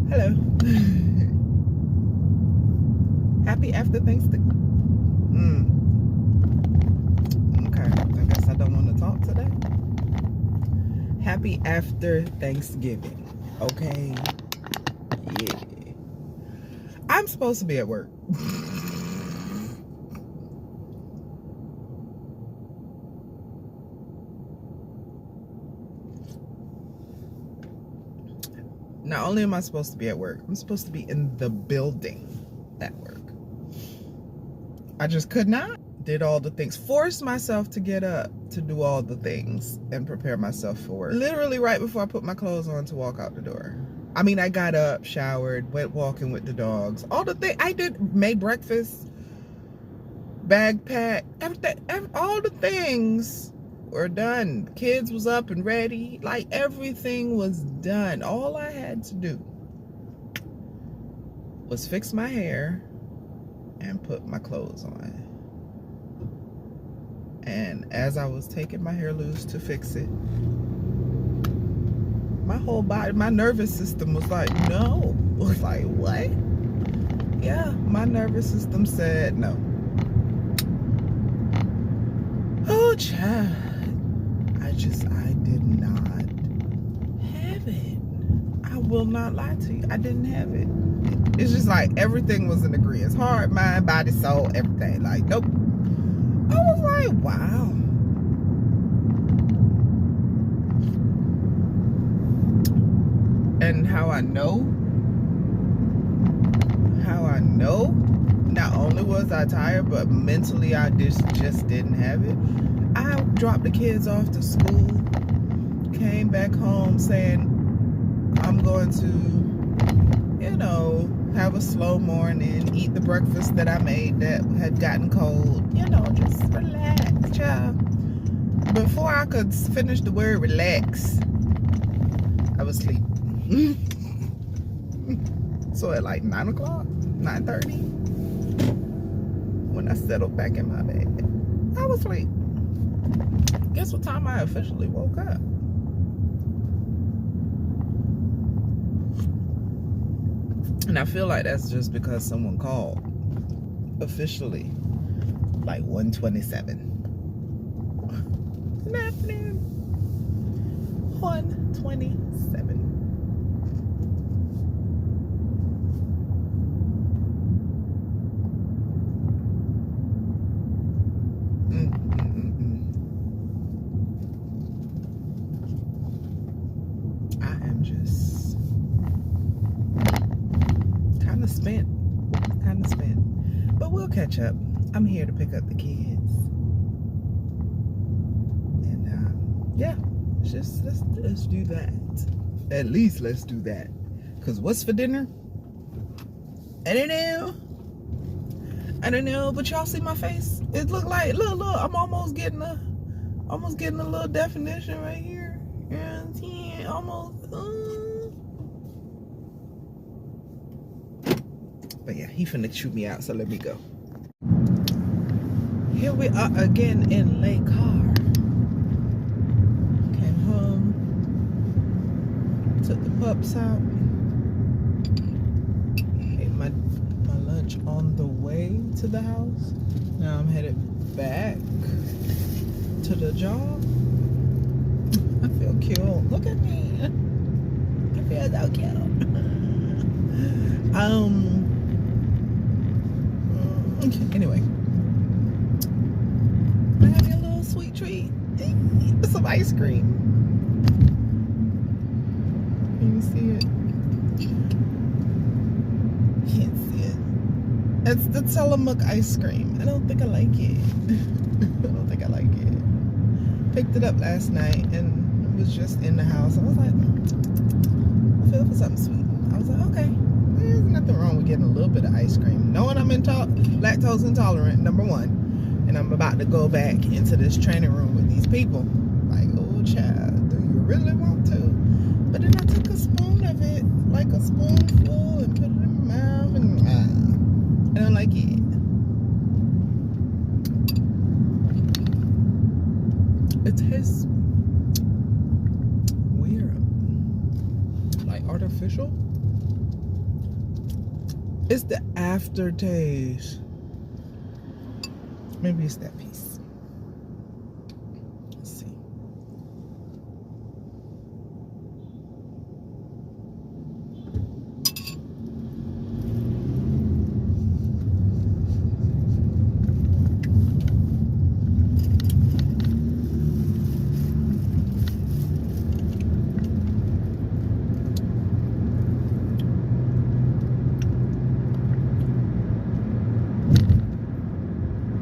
Hello. Happy after Thanksgiving. Okay, I guess I don't want to talk today. Happy after Thanksgiving. Okay. Yeah. I'm supposed to be at work. Not only am I supposed to be at work, I'm supposed to be in the building at work. I just could not. Did all the things. Forced myself to get up to do all the things and prepare myself for work. Literally right before I put my clothes on to walk out the door. I mean, I got up, showered, went walking with the dogs. All the things. I did, made breakfast, bag packed, everything. All the things were done. Kids was up and ready. Like, everything was done. All I had to do was fix my hair and put my clothes on. And as I was taking my hair loose to fix it, my whole body, my nervous system was like, no. I was like, what? Yeah, my nervous system said no. Oh, child. I did not have it. I will not lie to you. I didn't have it. It's just like everything was in agreement. Heart, mind, body, soul, everything. Like, nope. I was like, wow. And how I know, not only was I tired, but mentally I just didn't have it. I dropped the kids off to school, came back home saying I'm going to, have a slow morning, eat the breakfast that I made that had gotten cold, just relax, child. Before I could finish the word relax, I was asleep. So at like 9 o'clock, 9:30, when I settled back in my bed, I was asleep. Guess what time I officially woke up? And I feel like that's just because someone called. Officially, like 1:27. Good afternoon. 1:27. I am just kind of spent. But we'll catch up. I'm here to pick up the kids. And yeah, let's do that. At least let's do that. Cause what's for dinner? I don't know, but y'all see my face? It look like look, I'm almost getting a little definition right here. Yeah, almost. But yeah, he finna shoot me out, so let me go. Here we are again in Lake Carr. Came home, took the pups out, ate my lunch on the way to the house. Now I'm headed back to the job. I feel cute. Look at me. I feel so cute. Anyway, I have me a little sweet treat. Some ice cream. Can you see it? Can't see it. It's the Tillamook ice cream. I don't think I like it. Picked it up last night and it was just in the house. I was like, I feel for something sweet. I was like, okay. There's nothing wrong with getting a little bit of ice cream. Knowing I'm lactose intolerant, number one, and I'm about to go back into this training room with these people. Like, oh child, do you really want to? But then I took a spoon of it, like a spoonful, and put it in my mouth, and I don't like it. It tastes weird. official. It's the aftertaste. Maybe it's that piece. Let's see.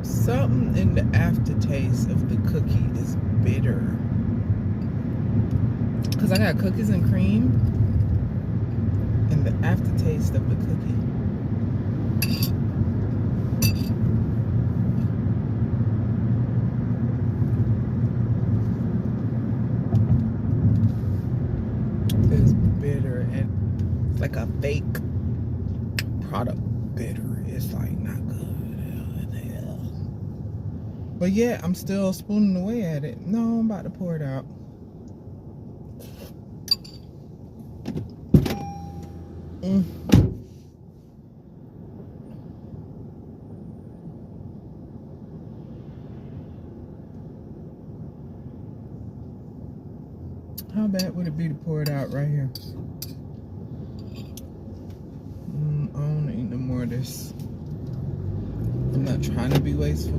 Something in the aftertaste of the cookie is bitter. Because I got cookies and cream, and the aftertaste of the cookie is bitter, and it's like a fake product bitter. It's like not good. But yeah, I'm still spooning away at it. No, I'm about to pour it out. How bad would it be to pour it out right here? I don't need no more of this. I'm not trying to be wasteful.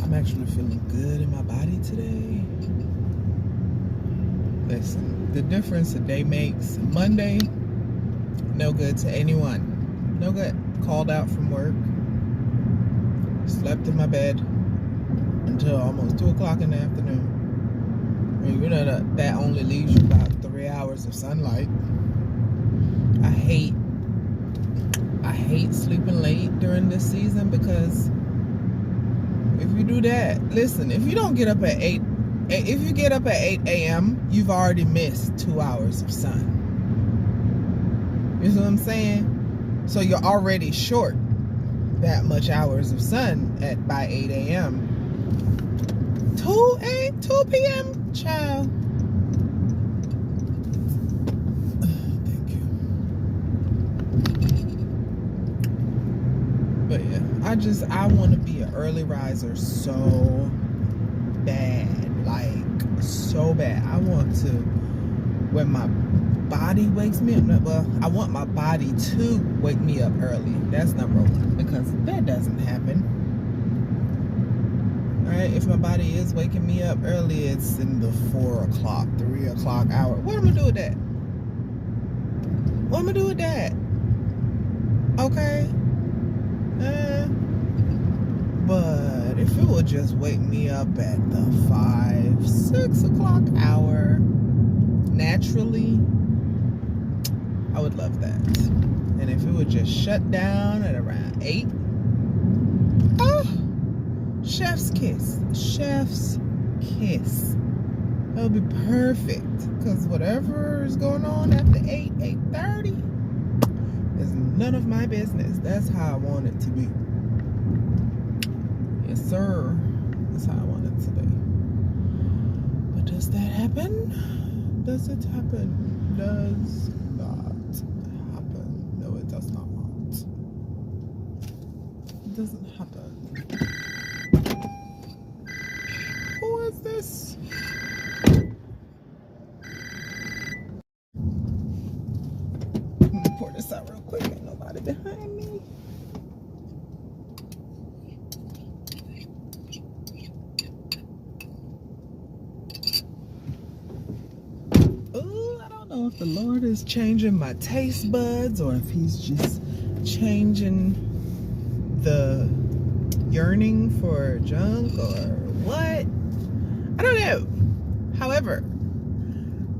I'm actually feeling good in my body today. Listen, the difference a day makes. Monday, no good to anyone. No good. Called out from work. Slept in my bed until almost 2 o'clock in the afternoon. I mean, you know that only leaves you about 3 hours of sunlight. I hate sleeping late during this season, because if you do that, listen, if you don't get up at 8, if you get up at 8 a.m., you've already missed 2 hours of sun. You know what I'm saying? So you're already short that much hours of sun by 8 a.m. 2 p.m. Child. Thank you. But yeah, I want to be an early riser so bad, like so bad. I want to, when my body wakes me up, well, I want my body to wake me up early. That's number one, because that doesn't happen. All right, if my body is waking me up early, it's in the 4 o'clock, 3 o'clock hour. What am I gonna do with that? What am I gonna do with that? Okay. But if it would just wake me up at the 5, 6 o'clock hour naturally, I would love that. And if it would just shut down at around 8, oh, chef's kiss. Chef's kiss. That would be perfect. Because whatever is going on after 8, 8:30 is none of my business. That's how I want it to be. Yes, sir. That's how I want it to be. But does that happen? Does it happen? Does not happen. No, it does not. It doesn't happen. Who is this? Let me pour this out real quick. Ain't nobody behind me. If the Lord is changing my taste buds, or if he's just changing the yearning for junk, or what, I don't know. However,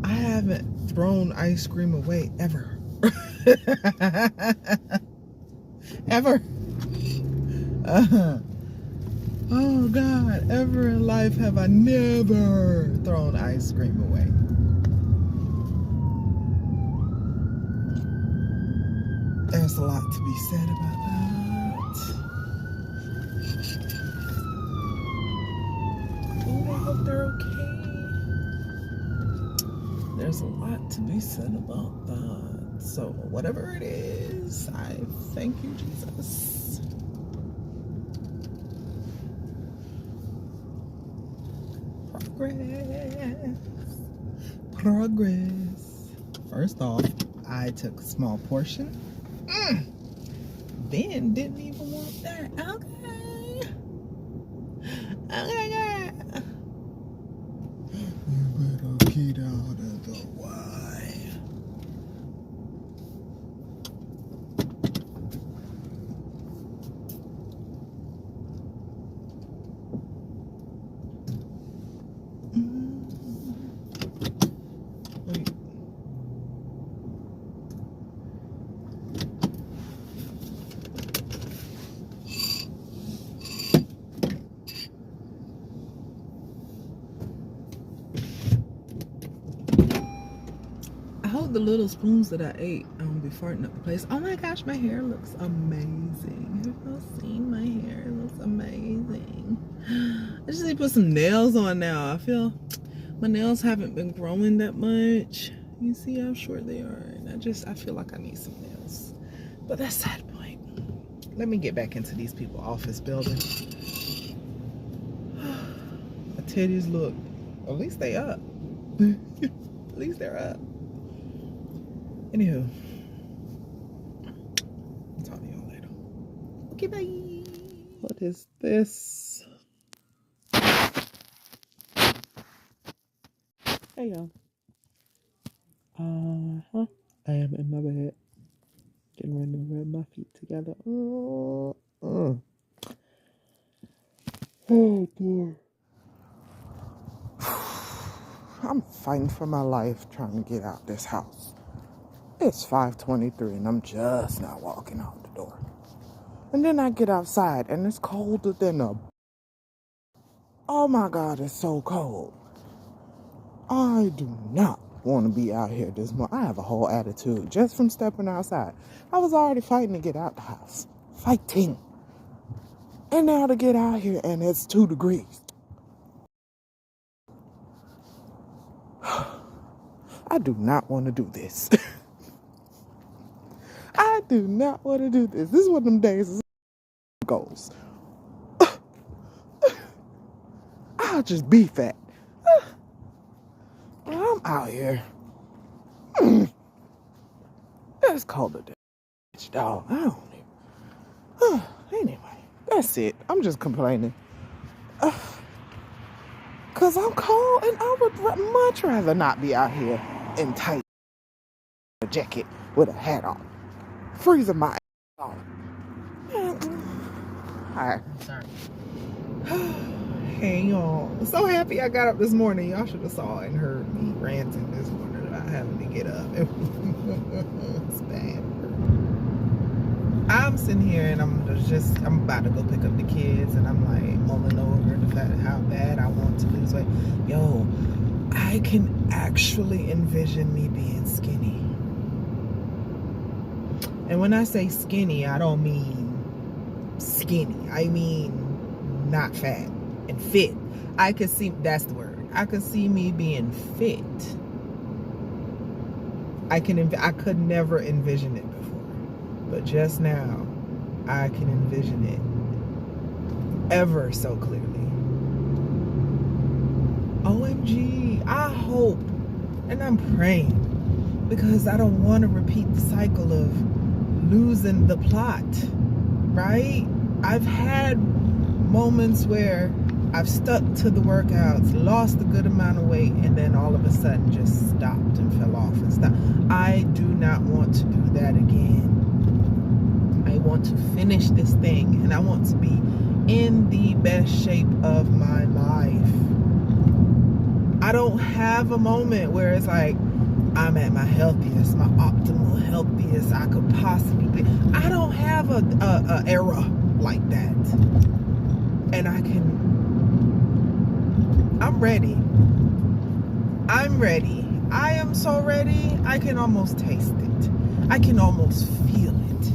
I haven't thrown ice cream away ever. Ever. Oh God, ever in life have I never thrown ice cream away. There's a lot to be said about that. Oh, I hope they're okay. There's a lot to be said about that. So whatever it is, I thank you, Jesus. Progress. First off, I took a small portion. Then didn't even want that. Okay. Okay. You better get out of the way. Wait. I hope the little spoons that I ate be farting up the place. Oh my gosh, my hair looks amazing. Have you seen my hair? It looks amazing. I just need to put some nails on now. I feel my nails haven't been growing that much. You see how short they are, and I feel like I need some nails. But that's that point. Let me get back into these people's office building. My titties look, at least they up. At least they're up. Anywho, I'll talk to y'all later. Okay, bye. What is this? Hey y'all. I am in my bed, getting ready to rub my feet together. Oh boy. I'm fighting for my life trying to get out this house. It's 5:23 and I'm just not walking out the door. And then I get outside and it's colder than a... Oh my God, it's so cold. I do not want to be out here this morning. I have a whole attitude just from stepping outside. I was already fighting to get out the house. Fighting. And now to get out here and it's 2 degrees. I do not want to do this. I do not want to do this. This is one of them days goes. I'll just be fat. I'm out here. It's colder than bitch, dog. I don't even. Anyway, that's it. I'm just complaining. Cause I'm cold and I would much rather not be out here in tight jacket with a hat on. Freezing my ass off. Alright. Sorry. Hey y'all. I'm so happy I got up this morning. Y'all should have saw and heard me ranting this morning about having to get up. It's bad. I'm sitting here and I'm about to go pick up the kids and I'm like mulling over the fact how bad I want to lose weight. Yo, I can actually envision me being skinny. And when I say skinny, I don't mean skinny. I mean not fat and fit. I could see, that's the word. I could see me being fit. I could never envision it before. But just now, I can envision it ever so clearly. OMG, I hope, and I'm praying, because I don't want to repeat the cycle of losing the plot, right? I've had moments where I've stuck to the workouts, lost a good amount of weight, and then all of a sudden just stopped and fell off and stopped. I do not want to do that again. I want to finish this thing, and I want to be in the best shape of my life. I don't have a moment where it's like, I'm at my healthiest, my optimal healthiest I could possibly be. I don't have a era like that. And I'm ready. I'm ready. I am so ready. I can almost taste it. I can almost feel it.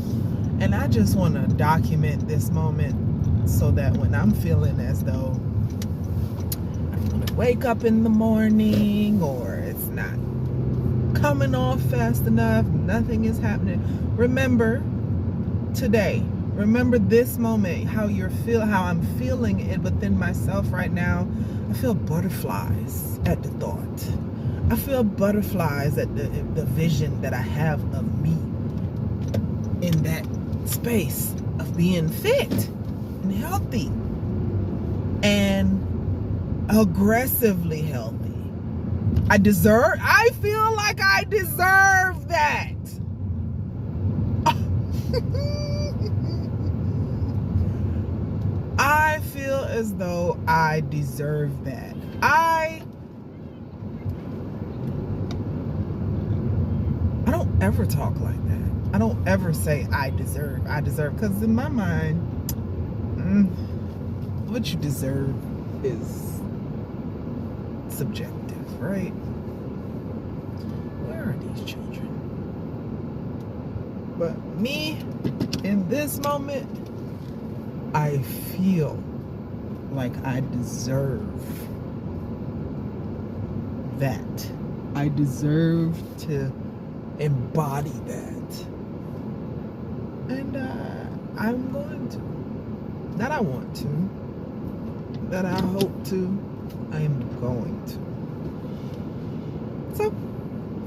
And I just want to document this moment so that when I'm feeling as though wake up in the morning, or it's not coming off fast enough, nothing is happening. Remember today, remember this moment, how how I'm feeling it within myself right now. I feel butterflies at the thought. I feel butterflies at the vision that I have of me in that space of being fit and healthy and aggressively healthy. I feel like I deserve that. I feel as though I deserve that. I don't ever talk like that. I don't ever say I deserve, because in my mind, what you deserve is subjective, right? Where are these children? But me, in this moment, I feel like I deserve that. I deserve to embody that. And I'm going to. That I want to. That I hope to. I am going to. So,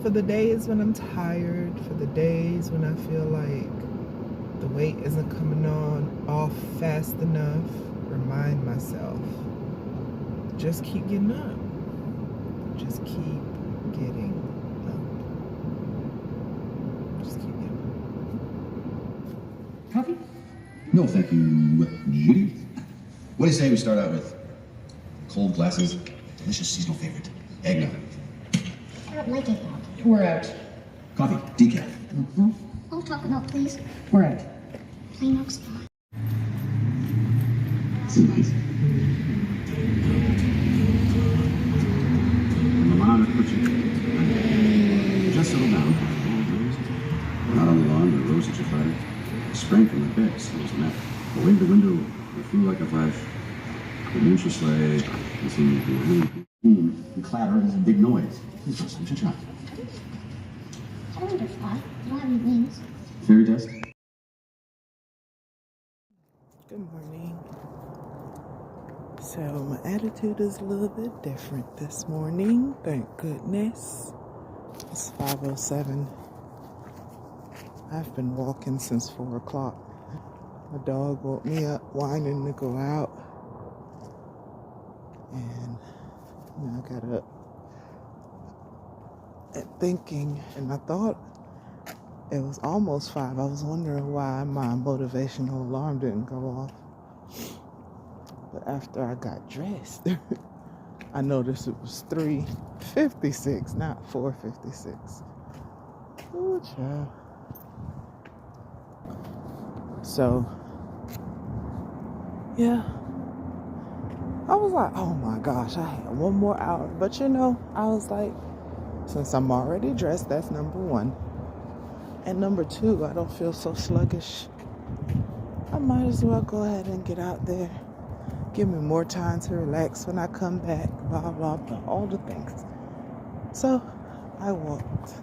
for the days when I'm tired, for the days when I feel like the weight isn't coming off fast enough, remind myself, just keep getting up. Just keep getting up. Just keep getting up. Coffee? No, thank you, Judy. What do you say we start out with? Cold glasses, delicious seasonal favorite, eggnog. I don't like eggnog. We're out. Coffee, decaf. Mm-hmm. All chocolate milk, please. We're out. Plain milk's fine. This is nice. Mama, put you. Just settle down. We're not on the lawn, the rose at your fire. Spring from the bed, smells a nap. Away the window, I feel like a five. The moon sleigh, and see me and clatter is a big noise. Please don't switch a shot. I don't wonder why. You don't have any wings. Fairy dust? Good morning. So my attitude is a little bit different this morning. Thank goodness. It's 5:07. I've been walking since 4 o'clock. My dog woke me up whining to go out. And I got up and thinking, and I thought it was almost 5. I was wondering why my motivational alarm didn't go off. But after I got dressed, I noticed it was 3:56, not 4:56. Ooh, child. So, yeah. I was like, oh my gosh, I had 1 more hour. But I was like, since I'm already dressed, that's number 1. And number 2, I don't feel so sluggish. I might as well go ahead and get out there. Give me more time to relax when I come back, blah, blah, blah, all the things. So, I walked.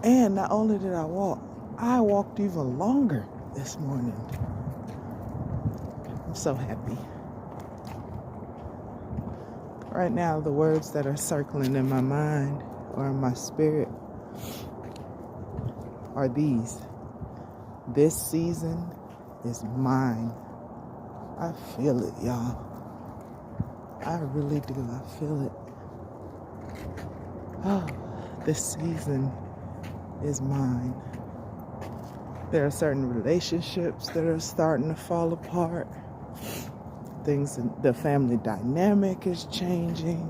And not only did I walked even longer this morning. I'm so happy. Right now, the words that are circling in my mind or in my spirit are these. This season is mine. I feel it, y'all. I really do. I feel it. Oh, this season is mine. There are certain relationships that are starting to fall apart. The family dynamic is changing.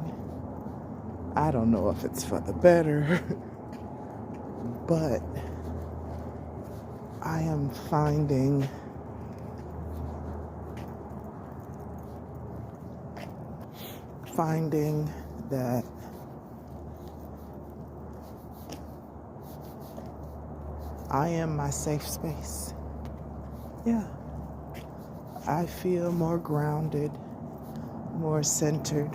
I don't know if it's for the better, but I am finding that I am my safe space. Yeah. I feel more grounded. more centered,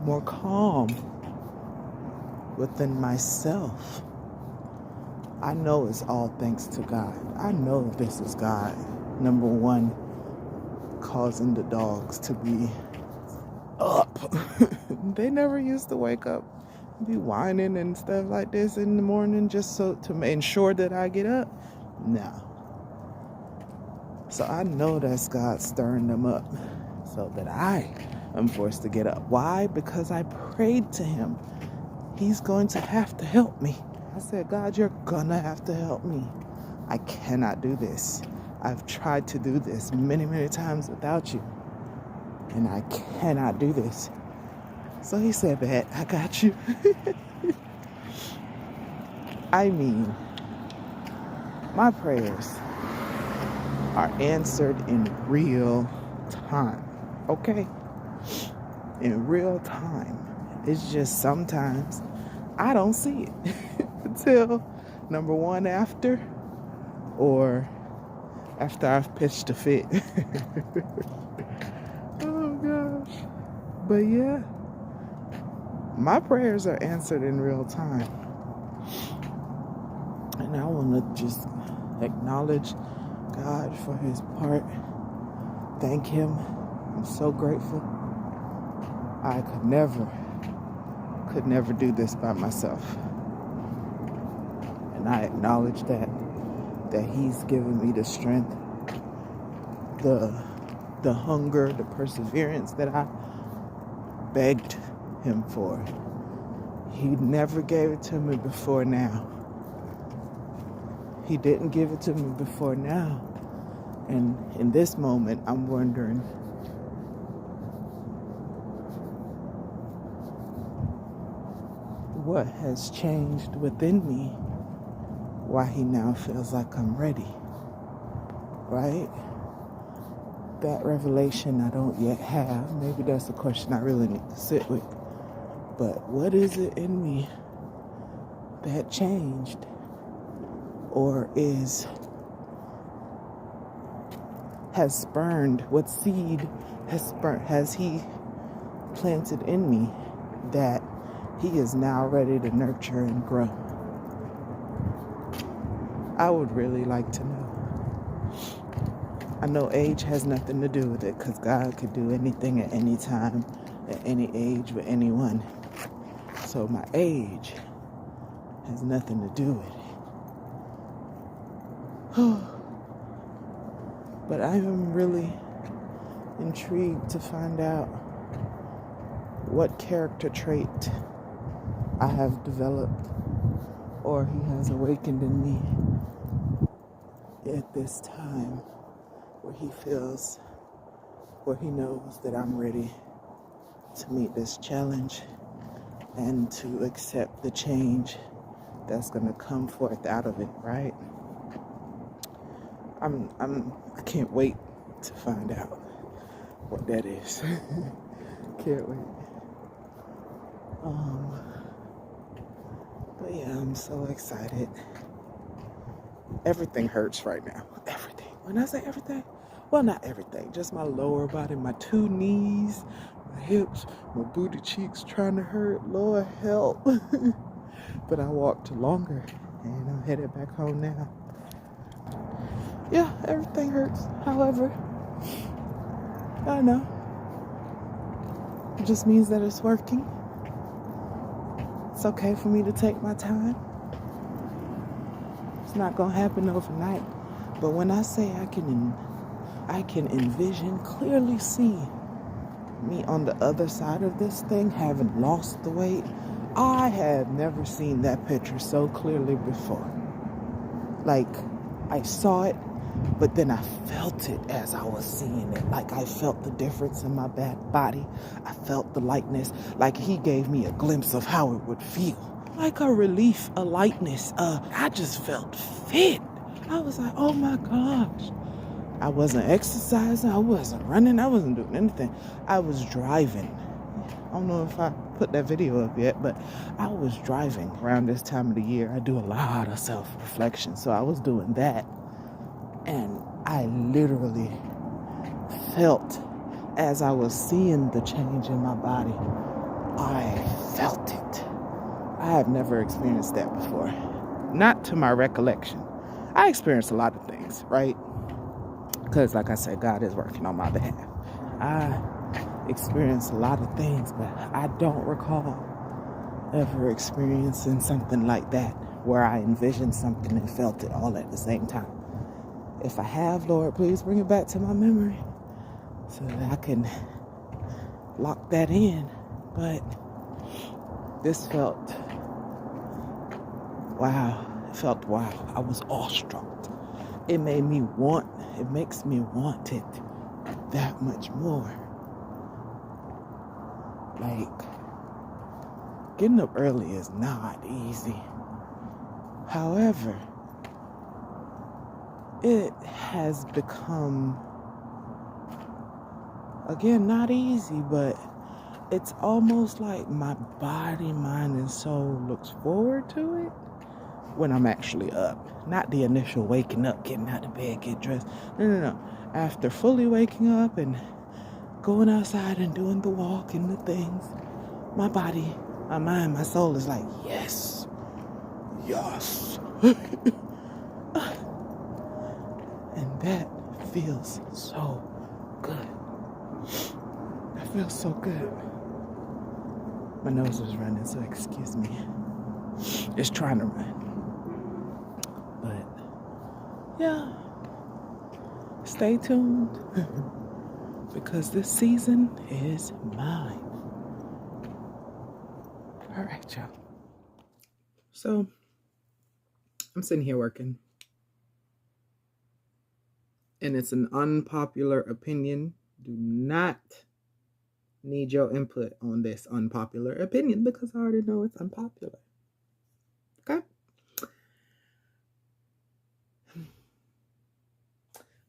more calm within myself. I know it's all thanks to God. I know this is God, number one, causing the dogs to be up. They never used to wake up, be whining and stuff like this in the morning just so to ensure that I get up. No. So I know that's God stirring them up so that I am forced to get up. Why? Because I prayed to him. He's going to have to help me. I said, God, you're gonna have to help me. I cannot do this. I've tried to do this many, many times without you, and I cannot do this. So he said, "Bet, I got you." I mean, my prayers are answered in real time, okay? In real time. It's just sometimes I don't see it until, number one, after, or after I've pitched a fit. Oh gosh. But yeah, my prayers are answered in real time. And I want to just acknowledge God for his part. Thank him. I'm so grateful. I could never do this by myself. And I acknowledge that he's given me the strength, the hunger, the perseverance that I begged him for. He never gave it to me before now. He didn't give it to me before now. And in this moment, I'm wondering, what has changed within me? Why he now feels like I'm ready, right? That revelation I don't yet have. Maybe that's a question I really need to sit with. But what is it in me that changed? Or has spurned? What seed has he planted in me that he is now ready to nurture and grow? I would really like to know. I know age has nothing to do with it, because God could do anything at any time, at any age, with anyone. So my age has nothing to do with it. But I am really intrigued to find out what character trait I have developed or he has awakened in me at this time where he knows that I'm ready to meet this challenge and to accept the change that's going to come forth out of it, right? I can't wait to find out what that is. Can't wait. But yeah, I'm so excited. Everything hurts right now. Everything. When I say everything, well, not everything. Just my lower body, my two knees, my hips, my booty cheeks trying to hurt. Lord help. But I walked longer and I'm headed back home now. Yeah, everything hurts. However, I know. It just means that it's working. It's okay for me to take my time. It's not gonna happen overnight. But when I say I can envision, clearly see me on the other side of this thing, having lost the weight, I have never seen that picture so clearly before. Like, I saw it, but then I felt it as I was seeing it. Like, I felt the difference in my back body. I felt the lightness. Like, he gave me a glimpse of how it would feel. Like a relief, a lightness. I just felt fit. I was like, oh my gosh. I wasn't exercising. I wasn't running. I wasn't doing anything. I was driving. I don't know if I put that video up yet, but I was driving around this time of the year. I do a lot of self-reflection. So I was doing that. And I literally felt as I was seeing the change in my body, I felt it. I have never experienced that before. Not to my recollection. I experienced a lot of things, right? Because, like I said, God is working on my behalf. I experienced a lot of things, but I don't recall ever experiencing something like that where I envisioned something and felt it all at the same time. If I have, Lord, please bring it back to my memory so that I can lock that in. But this felt wow. It felt wow. I was awestruck. It makes me want it that much more. Like, getting up early is not easy. However, it has become, again, not easy, but it's almost like my body, mind, and soul looks forward to it when I'm actually up. Not the initial waking up, getting out of bed, get dressed. No. After fully waking up and going outside and doing the walk and the things, my body, my mind, my soul is like, yes. And that feels so good. That feels so good. My nose is running, so excuse me. It's trying to run. But, yeah. Stay tuned. Because this season is mine. All right, y'all. So, I'm sitting here working. And it's an unpopular opinion. Do not need your input on this unpopular opinion because I already know it's unpopular. Okay?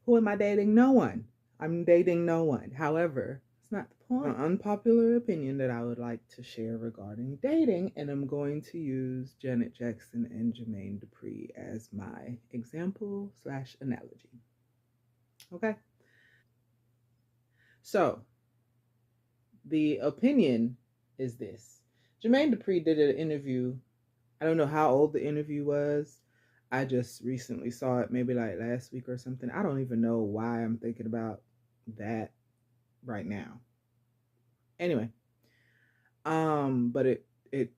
Who am I dating? No one. I'm dating no one. However, it's not the point. An unpopular opinion that I would like to share regarding dating, and I'm going to use Janet Jackson and Jermaine Dupri as my example/analogy. Okay? So, the opinion is this. Jermaine Dupri did an interview. I don't know how old the interview was. I just recently saw it, maybe like last week or something. I don't even know why I'm thinking about that right now. Anyway, but it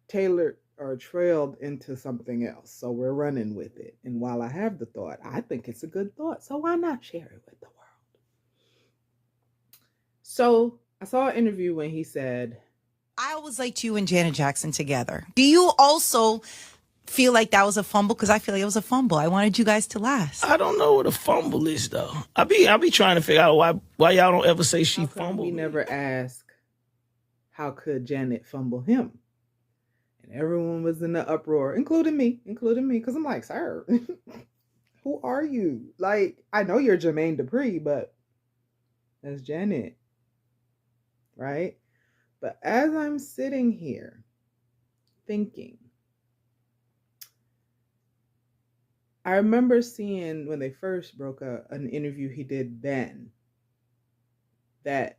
tailored or trailed into something else. So we're running with it. And while I have the thought, I think it's a good thought. So why not share it with the world? So I saw an interview when he said, I always liked you and Janet Jackson together. Do you also feel like that was a fumble? Because I feel like it was a fumble. I wanted you guys to last. I don't know what a fumble is though. I be trying to figure out why y'all don't ever say she fumbled. We never ask, how could Janet fumble him? And everyone was in the uproar, including me, because I'm like, sir, who are you? Like, I know you're Jermaine Dupri, but that's Janet, right? But as I'm sitting here thinking, I remember seeing when they first broke up an interview he did then that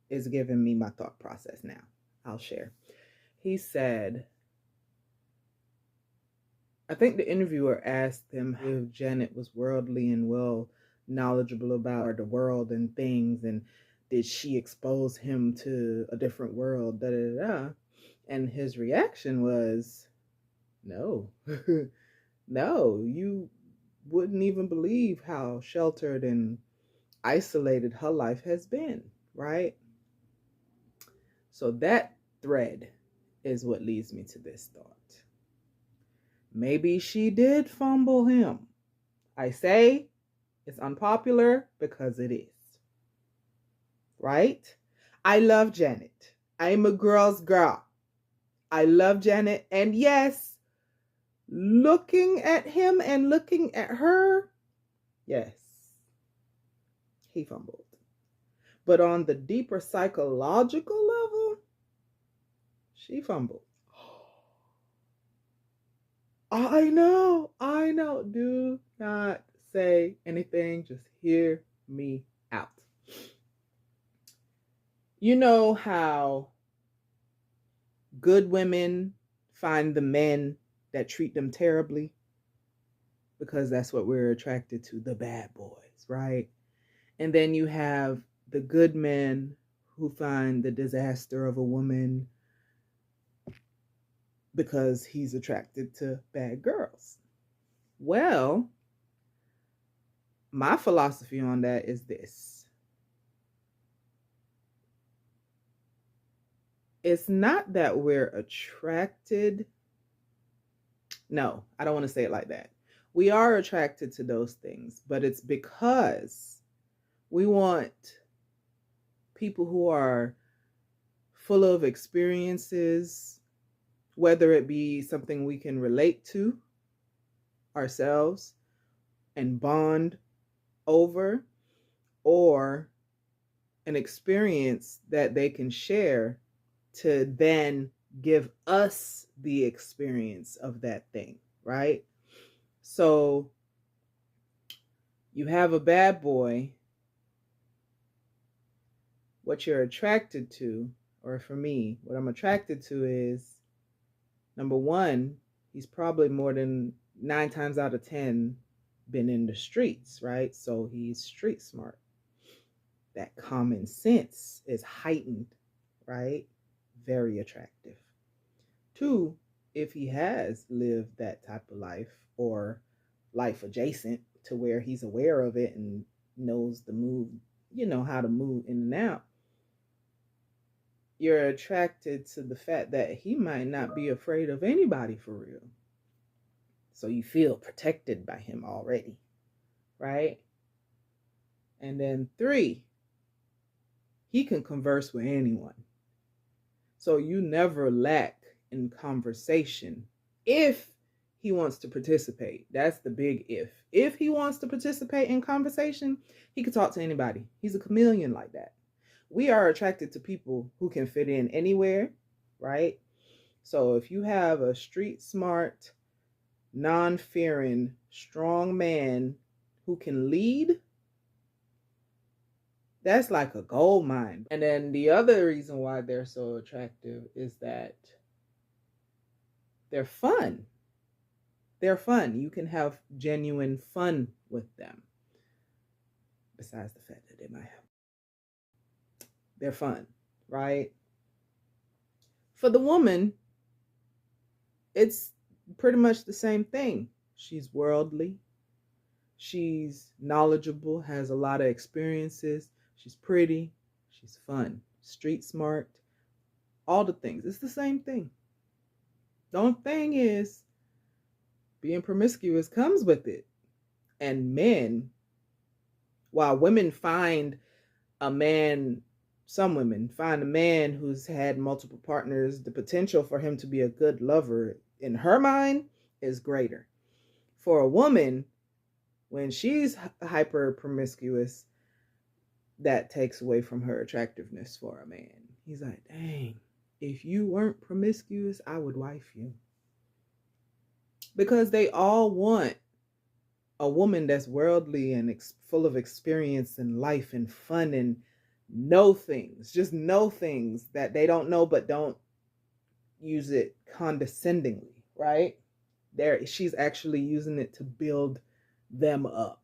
is giving me my thought process now. I'll share. He said, I think the interviewer asked him if Janet was worldly and well knowledgeable about the world and things, and did she expose him to a different world, and his reaction was, no. No, you wouldn't even believe how sheltered and isolated her life has been, right? So that thread is what leads me to this thought. Maybe she did fumble him. I say it's unpopular because it is. Right? I love Janet. I'm a girl's girl. I love Janet. And yes, looking at him and looking at her, yes, he fumbled. But on the deeper psychological level, she fumbled. I know. Do not say anything. Just hear me out. You know how good women find the men that treat them terribly? Because that's what we're attracted to, the bad boys, right? And then you have the good men who find the disaster of a woman because he's attracted to bad girls. Well, my philosophy on that is this. It's not that we're attracted. No, I don't want to say it like that. We are attracted to those things, but it's because we want people who are full of experiences, whether it be something we can relate to ourselves and bond over, or an experience that they can share to then give us the experience of that thing, right? So you have a bad boy. What you're attracted to, or for me, what I'm attracted to is, number one, he's probably more than 9 times out of 10 been in the streets, right? So he's street smart. That common sense is heightened, right? Very attractive. 2, if he has lived that type of life or life adjacent to where he's aware of it and knows the move, how to move in and out, you're attracted to the fact that he might not be afraid of anybody for real. So you feel protected by him already, right? And then 3, he can converse with anyone. So you never lack in conversation if he wants to participate. That's the big if. If he wants to participate in conversation, he can talk to anybody. He's a chameleon like that. We are attracted to people who can fit in anywhere, right? So if you have a street smart, non-fearing, strong man who can lead, that's like a gold mine. And then the other reason why they're so attractive is that they're fun. They're fun. You can have genuine fun with them. Besides the fact that they might have. They're fun, right? For the woman, it's pretty much the same thing. She's worldly. She's knowledgeable, has a lot of experiences. She's pretty. She's fun. Street smart. All the things. It's the same thing. The only thing is, being promiscuous comes with it. And men, while women find a man, some women find a man who's had multiple partners, the potential for him to be a good lover in her mind is greater. For a woman, when she's hyper promiscuous, that takes away from her attractiveness for a man. He's like, dang, if you weren't promiscuous, I would wife you. Because they all want a woman that's worldly and full of experience and life and fun and know things that they don't know, but don't use it condescendingly, right? She's actually using it to build them up.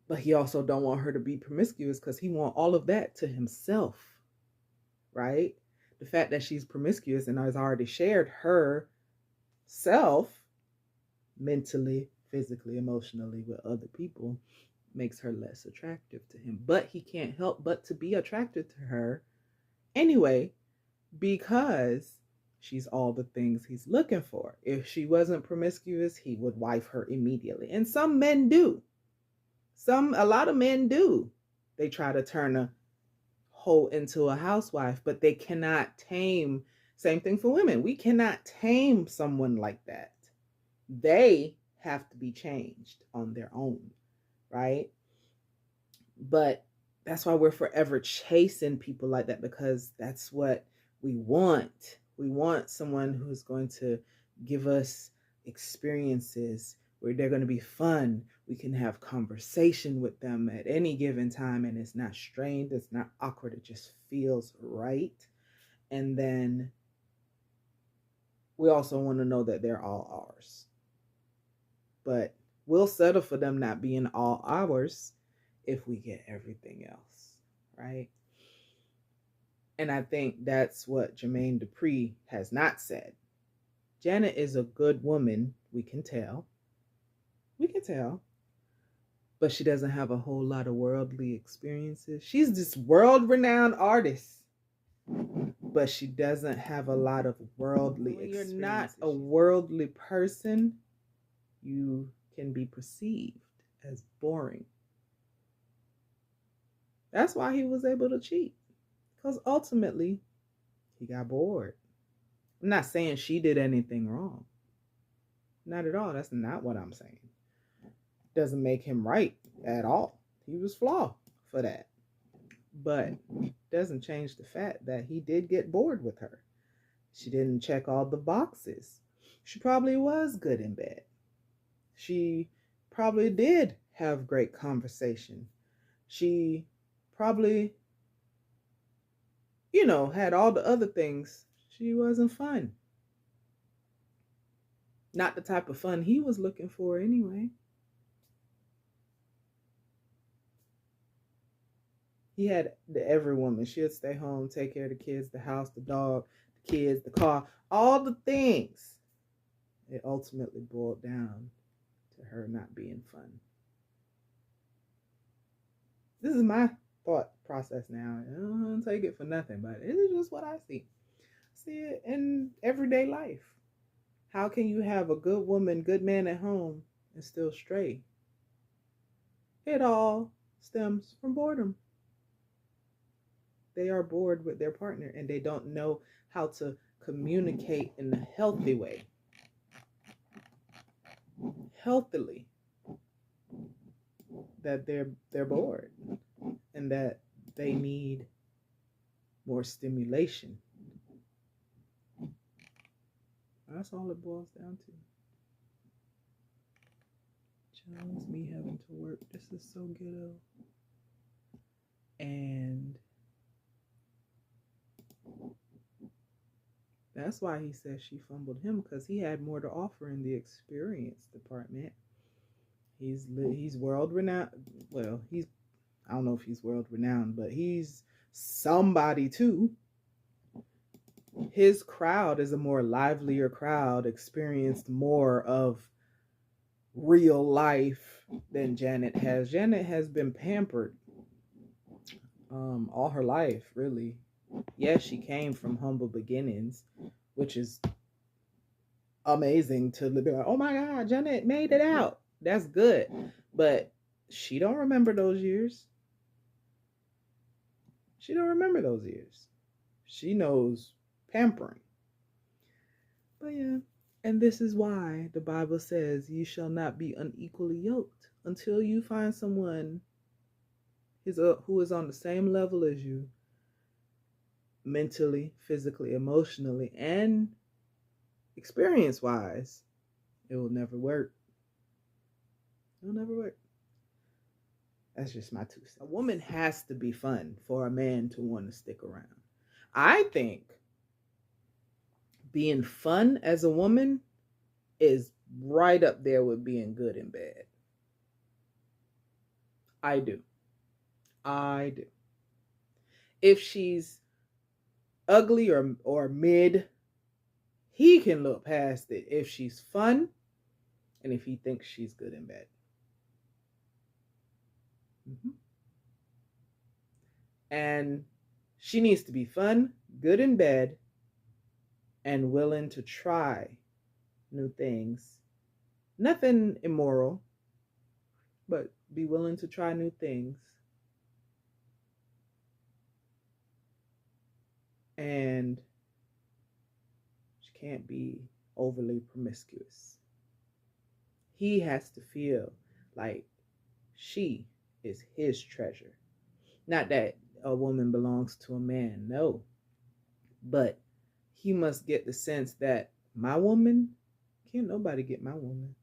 But he also don't want her to be promiscuous because he want all of that to himself, right? The fact that she's promiscuous and has already shared her self mentally, physically, emotionally with other people makes her less attractive to him. But he can't help but to be attracted to her anyway because she's all the things he's looking for. If she wasn't promiscuous, he would wife her immediately. And some men do. A lot of men do. They try to turn a hoe into a housewife, but they cannot tame. Same thing for women. We cannot tame someone like that. They have to be changed on their own, right? But that's why we're forever chasing people like that, because that's what we want. We want someone who's going to give us experiences. where they're going to be fun. We can have conversation with them at any given time, and it's not strained, it's not awkward, it just feels right. And then we also want to know that they're all ours. But we'll settle for them not being all ours if we get everything else, right? And I think that's what Jermaine Dupri has not said. Janet is a good woman, we can tell. We can tell. But she doesn't have a whole lot of worldly experiences. She's this world-renowned artist, but she doesn't have a lot of worldly experiences. You're not a worldly person, you can be perceived as boring. That's why he was able to cheat. Because ultimately, he got bored. I'm not saying she did anything wrong. Not at all. That's not what I'm saying. Doesn't make him right at all. He was flawed for that. But doesn't change the fact that he did get bored with her. She didn't check all the boxes. She probably was good in bed. She probably did have great conversation. She probably, had all the other things. She wasn't fun. Not the type of fun he was looking for anyway. He had every woman. She'd stay home, take care of the kids, the house, the dog, the kids, the car, all the things. It ultimately boiled down to her not being fun. This is my thought process now. I don't take it for nothing, but it is just what I see. I see it in everyday life. How can you have a good woman, good man at home and still stray? It all stems from boredom. They are bored with their partner and they don't know how to communicate in a healthy way. Healthily. That they're bored and that they need more stimulation. That's all it boils down to. Jones, me having to work. This is so ghetto. And that's why he says she fumbled him, because he had more to offer in the experience department. He's world renowned. Well, I don't know if he's world renowned, but he's somebody too. His crowd is a more livelier crowd, experienced more of real life than Janet has. Janet has been pampered all her life, really. Yes, she came from humble beginnings, which is amazing to be like, oh my God, Janet made it out. That's good. But she don't remember those years. She don't remember those years. She knows pampering. But yeah, and this is why the Bible says you shall not be unequally yoked until you find someone who is on the same level as you, mentally, physically, emotionally, and experience-wise. It will never work. It'll never work. That's just my 2 cents. A woman has to be fun for a man to want to stick around. I think being fun as a woman is right up there with being good in bed. I do. If she's ugly or mid, he can look past it if she's fun and if he thinks she's good in bed. And she needs to be fun, good in bed, and willing to try new things. Nothing immoral, but be willing to try new things. And she can't be overly promiscuous. He has to feel like she is his treasure. Not that a woman belongs to a man, no. But he must get the sense that my woman, can't nobody get my woman.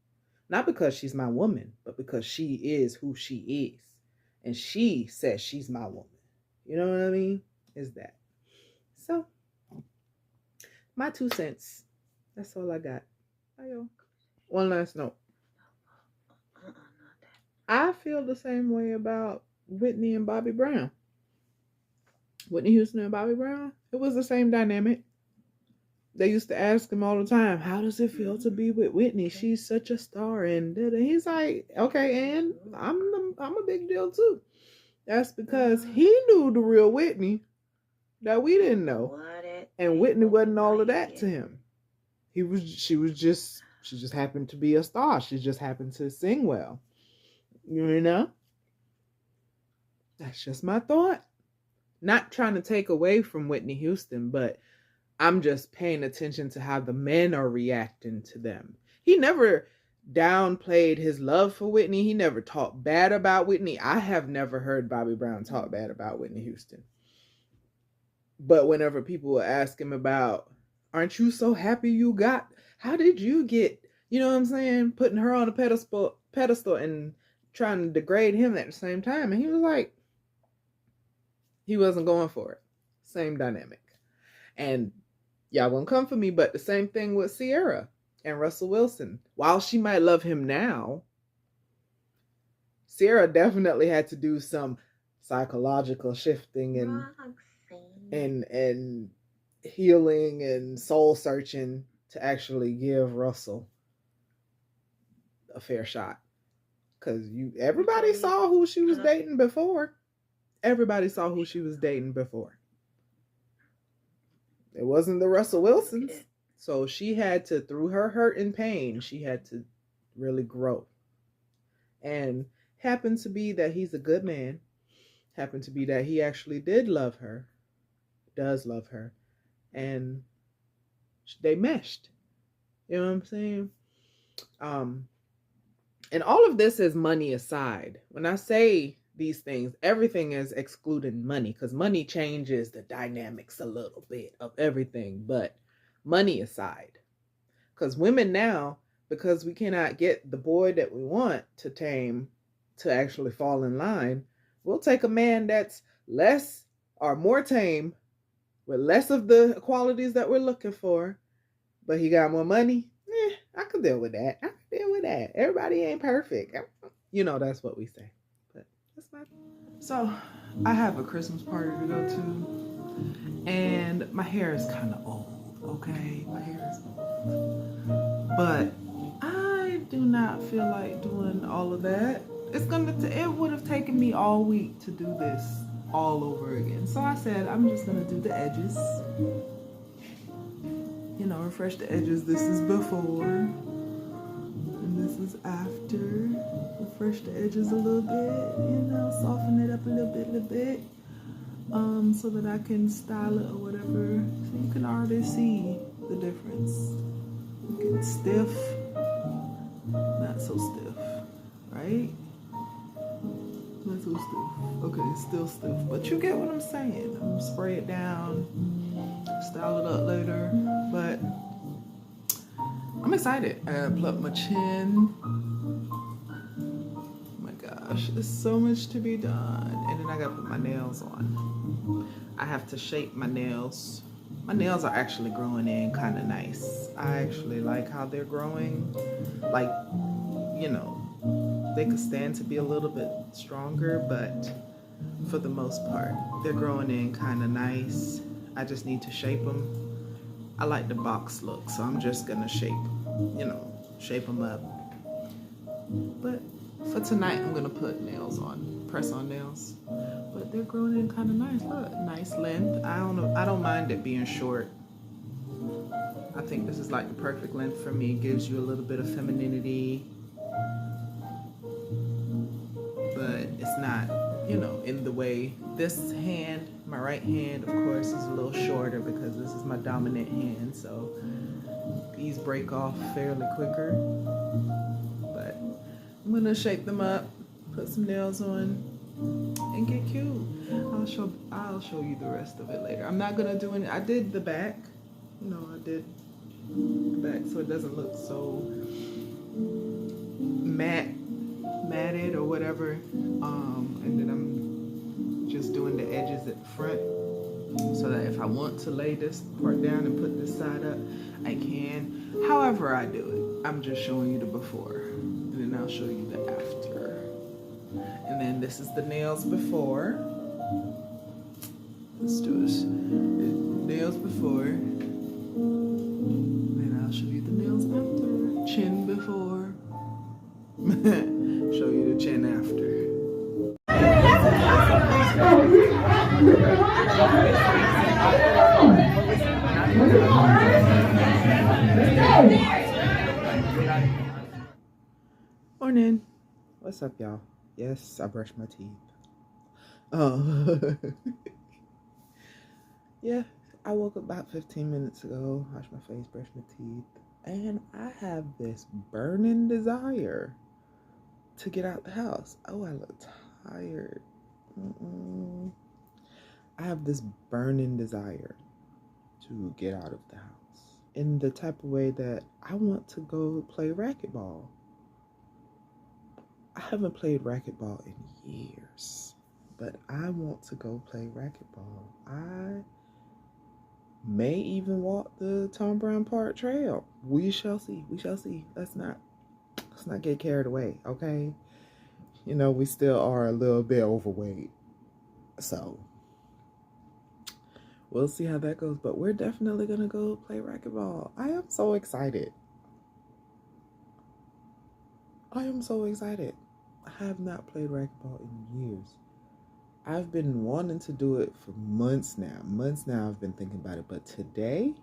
Not because she's my woman, but because she is who she is. And she says she's my woman. You know what I mean? Is that. So, my 2 cents. That's all I got. Bye, y'all. One last note. I feel the same way about Whitney and Bobby Brown. Whitney Houston and Bobby Brown, it was the same dynamic. They used to ask him all the time, how does it feel to be with Whitney? She's such a star. And he's like, okay, and I'm a big deal too. That's because he knew the real Whitney that we didn't know. And Whitney wasn't all of that to him. She just happened to be a star. She just happened to sing well. You know? That's just my thought. Not trying to take away from Whitney Houston, but I'm just paying attention to how the men are reacting to them. He never downplayed his love for Whitney. He never talked bad about Whitney. I have never heard Bobby Brown talk bad about Whitney Houston. But whenever people will ask him about, aren't you so happy you got, how did you get, you know what I'm saying, putting her on a pedestal and trying to degrade him at the same time. And he was like, he wasn't going for it. Same dynamic. And y'all won't come for me, but the same thing with Ciara and Russell Wilson. While she might love him now, Ciara definitely had to do some psychological shifting and healing and soul searching to actually give Russell a fair shot. Because everybody saw who she was dating before. Everybody saw who she was dating before. It wasn't the Russell Wilsons. So she had to, through her hurt and pain, she had to really grow. And happened to be that he's a good man. Happened to be that he actually did love her. Does love her. And they meshed. You know what I'm saying? And all of this is money aside. When I say these things, everything is excluding money, because money changes the dynamics a little bit of everything, but money aside. Because women now, because we cannot get the boy that we want to tame to actually fall in line, we'll take a man that's less or more tame with less of the qualities that we're looking for, but he got more money. I can deal with that. I can deal with that. Everybody ain't perfect. You know, that's what we say. But that's my... So, I have a Christmas party to go to, and my hair is kind of old, okay? My hair is old. But I do not feel like doing all of that. It would have taken me all week to do this all over again. So I said, I'm just going to do the edges. You know, refresh the edges. This is before, and this is after. Refresh the edges a little bit, you know, soften it up a little bit, so that I can style it or whatever. So you can already see the difference. Get stiff, not so stiff, right? Not so stiff. Okay, still stiff, but you get what I'm saying. I'm gonna spray it down, style it up later, but I'm excited. I gotta pluck my chin. Oh my gosh, there's so much to be done. And then I gotta put my nails on. I have to shape my nails. My nails are actually growing in kind of nice. I actually like how they're growing. Like, you know, they could stand to be a little bit stronger, but for the most part, they're growing in kind of nice. I just need to shape them. I like the box look, so I'm just gonna shape them up. But for tonight, I'm gonna put nails on, press on nails. But they're growing in kind of nice. Look, nice length. I don't mind it being short. I think this is like the perfect length for me. It gives you a little bit of femininity, but it's not, you know, in the way. This hand, my right hand, of course, is a little shorter because this is my dominant hand, so these break off fairly quicker. But I'm gonna shape them up, put some nails on, and get cute. I'll show you the rest of it later. I'm not gonna do any. I did the back, you know, I did the back so it doesn't look so whatever. And then I'm just doing the edges at the front so that if I want to lay this part down and put this side up, I can. However I do it, I'm just showing you the before, and then I'll show you the after. And then this is the nails before. Let's do this. Nails before. Then I'll show you the nails after. Chin before. Show you the chin after. Morning. What's up, y'all? Yes, I brushed my teeth. Oh. Yeah, I woke up about 15 minutes ago, washed my face, brushed my teeth, and I have this burning desire to get out the house. Oh, I look tired. I have this burning desire to get out of the house in the type of way that I want to go play racquetball. I haven't played racquetball in years, but I want to go play racquetball. I may even walk the Tom Brown Park Trail. We shall see. We shall see. Let's not get carried away, okay? You know, we still are a little bit overweight. So we'll see how that goes. But we're definitely gonna go play racquetball. I am so excited. I am so excited. I have not played racquetball in years. I've been wanting to do it for months now. Months now I've been thinking about it. But today,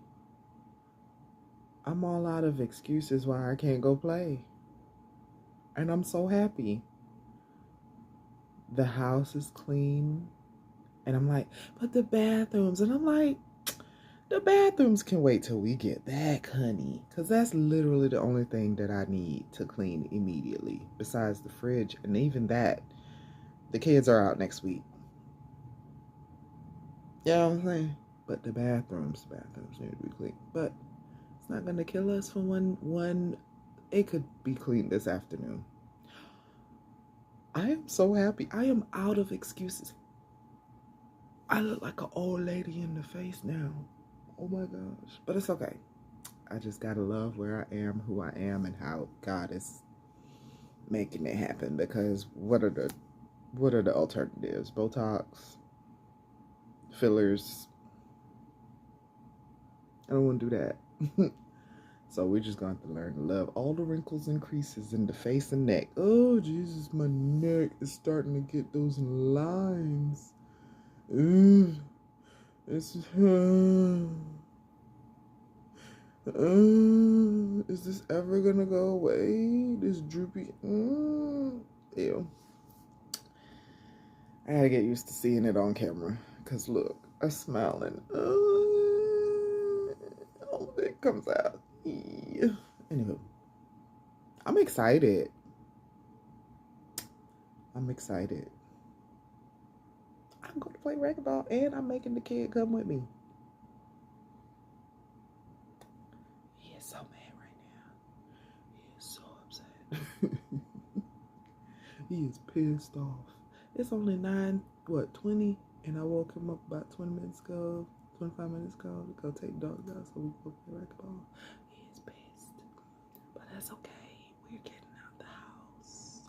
I'm all out of excuses why I can't go play. And I'm so happy. The house is clean. And I'm like, but the bathrooms. And I'm like, the bathrooms can wait till we get back, honey. Because that's literally the only thing that I need to clean immediately. Besides the fridge. And even that, the kids are out next week. You know what I'm saying? But the bathrooms need to be clean. But it's not going to kill us for one. It could be cleaned this afternoon. I am so happy. I am out of excuses. I look like an old lady in the face now. Oh my gosh. But it's okay. I just got to love where I am, who I am, and how God is making it happen. Because what are the alternatives? Botox? Fillers. I don't want to do that. So we're just going to have to learn to love all the wrinkles and creases in the face and neck. Oh, Jesus, my neck is starting to get those lines. It's is this ever gonna go away? This droopy. Ew. I gotta get used to seeing it on camera. Cause look, I'm smiling. All of it comes out. Yeah. Anywho, I'm excited. I'm excited. I'm going to play racquetball, and I'm making the kid come with me. He is so mad right now. He is so upset. He is pissed off. It's only 20? And I woke him up about 20 minutes ago, 25 minutes ago to go take dogs out so we can go play racquetball. He is pissed. But that's okay. We're getting out the house.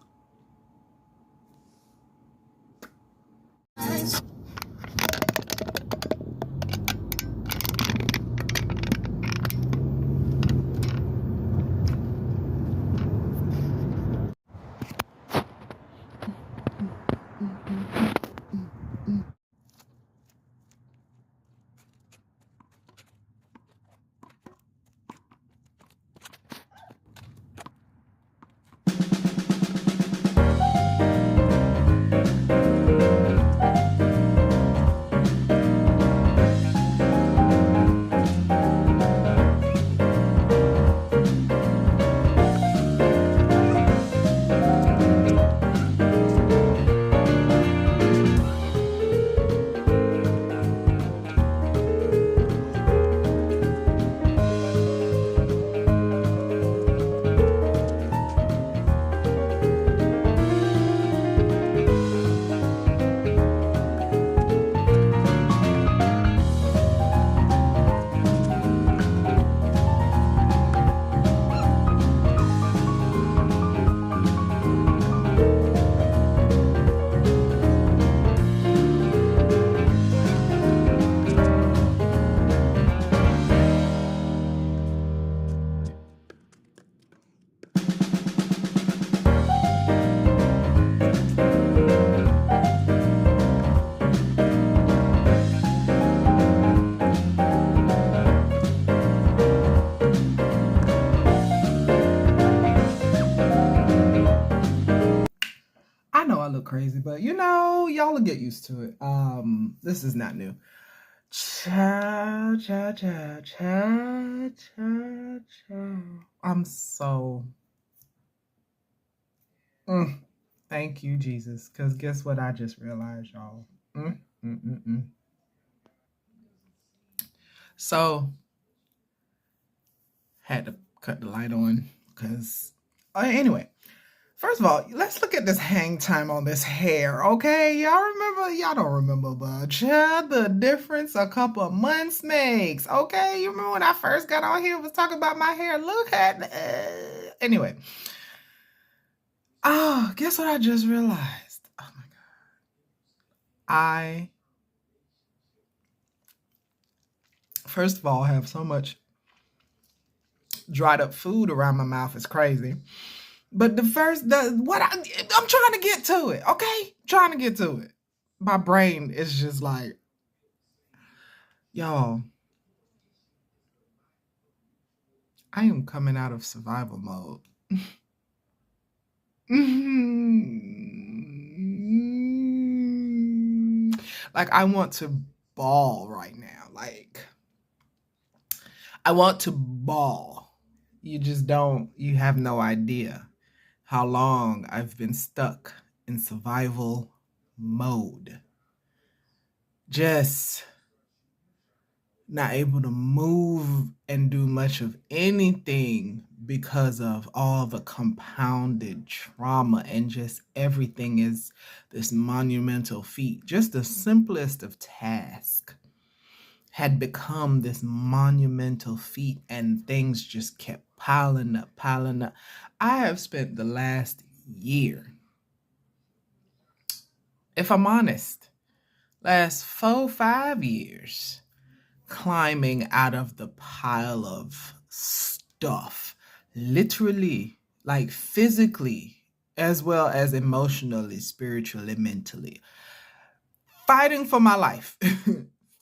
I look crazy, but you know, y'all will get used to it. This is not new. Ciao, ciao, ciao, ciao, ciao, ciao. I'm so thank you, Jesus. Because guess what I just realized, y'all? Mm, mm, mm, mm. So, had to cut the light on because, anyway, first of all, let's look at this hang time on this hair, okay? Y'all remember? Y'all don't remember, but the difference a couple of months makes, okay? You remember when I first got on here was talking about my hair? Look at anyway. Oh, guess what I just realized? Oh my God. I, first of all, have so much dried up food around my mouth. It's crazy. But I'm trying to get to it, okay? Trying to get to it. My brain is just like, y'all, I am coming out of survival mode. Like, I want to bawl right now. Like, I want to bawl. You just don't, you have no idea how long I've been stuck in survival mode. Just not able to move and do much of anything because of all the compounded trauma, and just everything is this monumental feat. Just the simplest of tasks had become this monumental feat, and things just kept piling up. I have spent the last year, if I'm honest, last 4-5 years, climbing out of the pile of stuff, literally, like physically, as well as emotionally, spiritually, mentally, fighting for my life,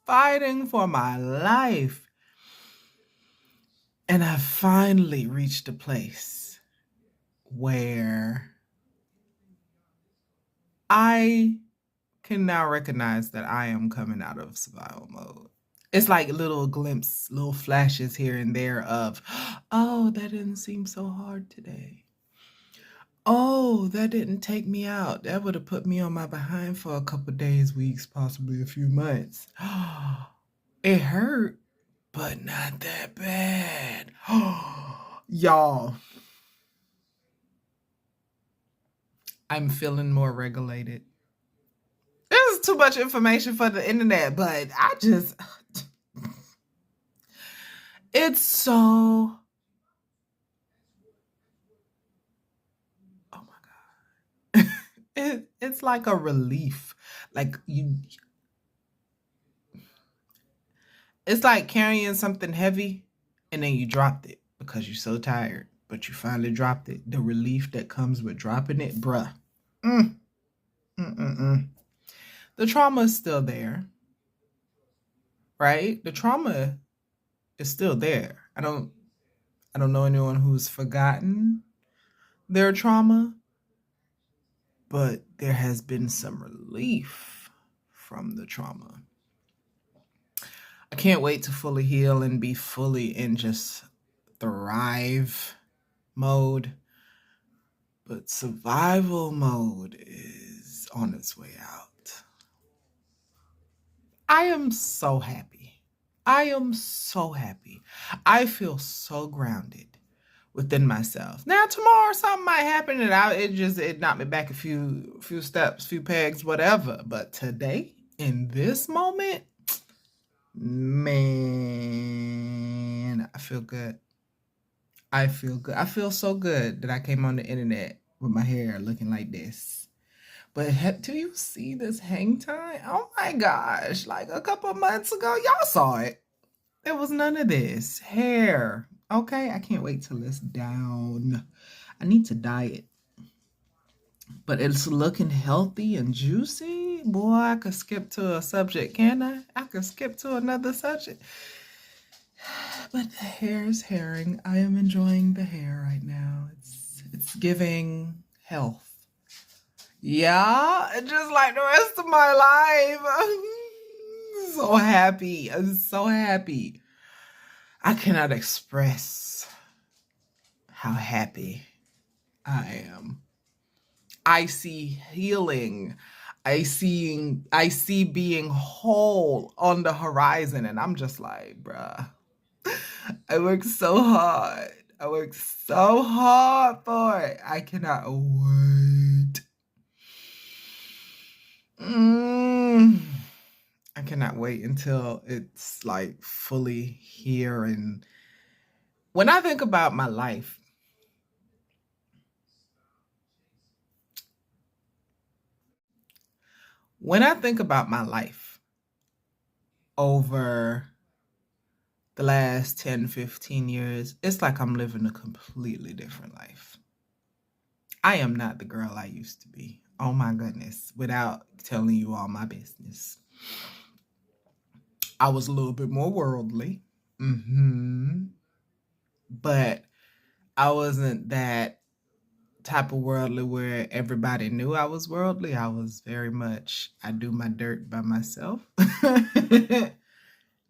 fighting for my life. And I finally reached a place where I can now recognize that I am coming out of survival mode. It's like little glimpses, little flashes here and there of, oh, that didn't seem so hard today. Oh, that didn't take me out. That would have put me on my behind for a couple days, weeks, possibly a few months. It hurt, but not that bad. Y'all, I'm feeling more regulated. This is too much information for the internet, but I just, it's so, oh my God. It's like a relief. Like it's like carrying something heavy and then you dropped it because you're so tired, but you finally dropped it. The relief that comes with dropping it, bruh. The trauma is still there, right? The trauma is still there. I don't know anyone who's forgotten their trauma, but there has been some relief from the trauma. I can't wait to fully heal and be fully in just thrive mode. But survival mode is on its way out. I am so happy. I am so happy. I feel so grounded within myself. Now tomorrow something might happen and it knocked me back a few steps, few pegs, whatever. But today, in this moment, man, I feel good. I feel good. I feel so good that I came on the internet with my hair looking like this. But do you see this hang time? Oh my gosh. Like a couple of months ago, y'all saw it. There was none of this hair. Okay, I can't wait till it's down. I need to dye it. But it's looking healthy and juicy. Boy, I could skip to a subject, can I? I could skip to another subject. But the hair is hairing. I am enjoying the hair right now. It's giving health. Yeah, just like the rest of my life. I'm so happy. I'm so happy. I cannot express how happy I am. I see healing. I see being whole on the horizon, and I'm just like, bruh. I worked so hard. I worked so hard for it. I cannot wait. Mm. I cannot wait until it's like fully here. And when I think about my life, when I think about my life over the last 10, 15 years, it's like I'm living a completely different life. I am not the girl I used to be. Oh my goodness, without telling you all my business. I was a little bit more worldly. But I wasn't that type of worldly where everybody knew I was worldly. I was very much, I do my dirt by myself.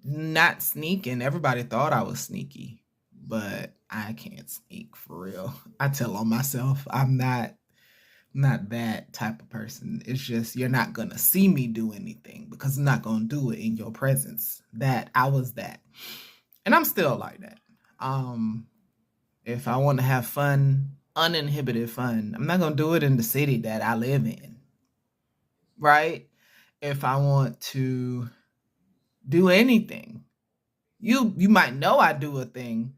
Not sneaking. Everybody thought I was sneaky, but I can't sneak for real. I tell on myself I'm not that type of person. It's just you're not gonna see me do anything because I'm not gonna do it in your presence. That I was that. And I'm still like that. If I want to have fun, uninhibited fun, I'm not gonna do it in the city that I live in. Right? If I want to do anything, you might know I do a thing,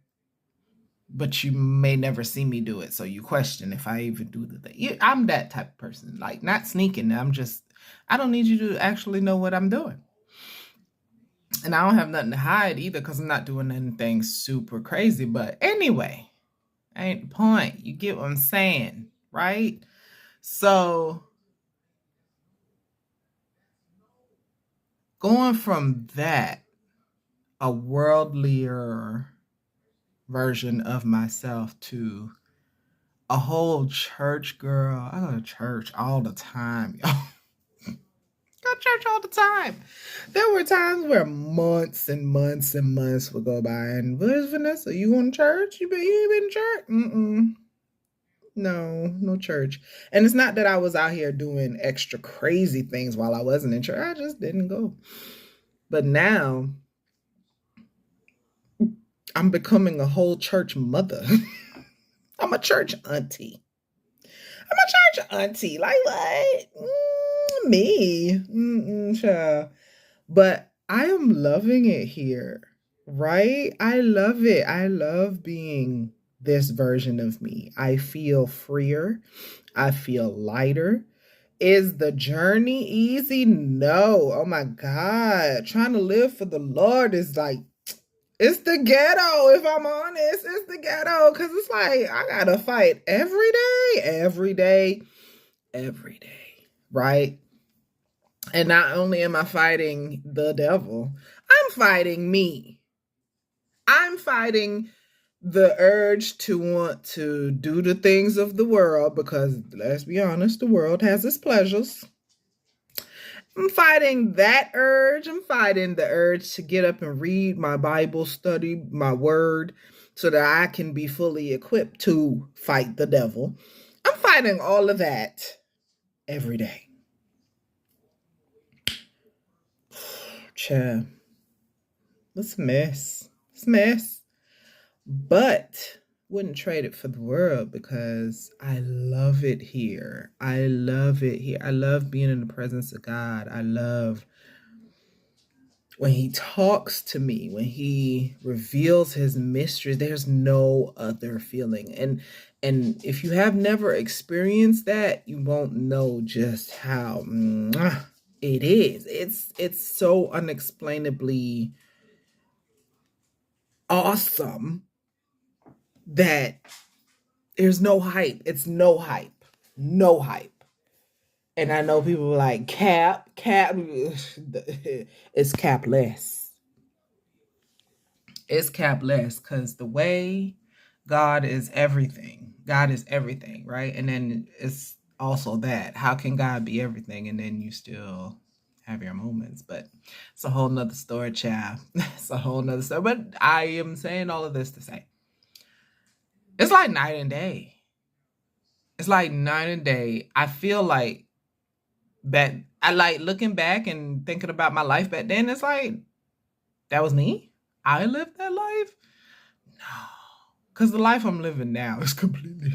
but you may never see me do it. So you question if I even do the thing. I'm that type of person. Like, not sneaking. I don't need you to actually know what I'm doing. And I don't have nothing to hide either because I'm not doing anything super crazy. But anyway, ain't the point. You get what I'm saying, right? So going from that, a worldlier version of myself, to a whole church girl. I go to church all the time, y'all. Go to church all the time. There were times where months and months and months would go by, and where's Vanessa? You going to church? You ain't been to church? No church. And it's not that I was out here doing extra crazy things while I wasn't in church. I just didn't go. But now I'm becoming a whole church mother. I'm a church auntie. Like what? Me. Child. But I am loving it here, right? I love it. I love being this version of me. I feel freer. I feel lighter. Is the journey easy? No. Oh my God. Trying to live for the Lord is like, it's the ghetto, if I'm honest. It's the ghetto. Because it's like, I got to fight every day. Right? And not only am I fighting the devil, I'm fighting me. I'm fighting the urge to want to do the things of the world because, let's be honest, the world has its pleasures. I'm fighting that urge. I'm fighting the urge to get up and read my Bible, study my word, so that I can be fully equipped to fight the devil. I'm fighting all of that every day. Child, it's a mess. But wouldn't trade it for the world because I love it here. I love being in the presence of God. I love when he talks to me, when he reveals his mysteries. There's no other feeling. And if you have never experienced that, you won't know just how it is. It's so unexplainably awesome that there's no hype. It's no hype. And I know people are like, cap, it's capless. It's capless because the way God is everything, right? And then also that. How can God be everything and then you still have your moments? But it's a whole nother story, child. It's a whole nother story. But I am saying all of this to say it's like night and day. It's like night and day. I feel like that I like looking back and thinking about my life back then. It's like that was me. I lived that life. No, because the life I'm living now is completely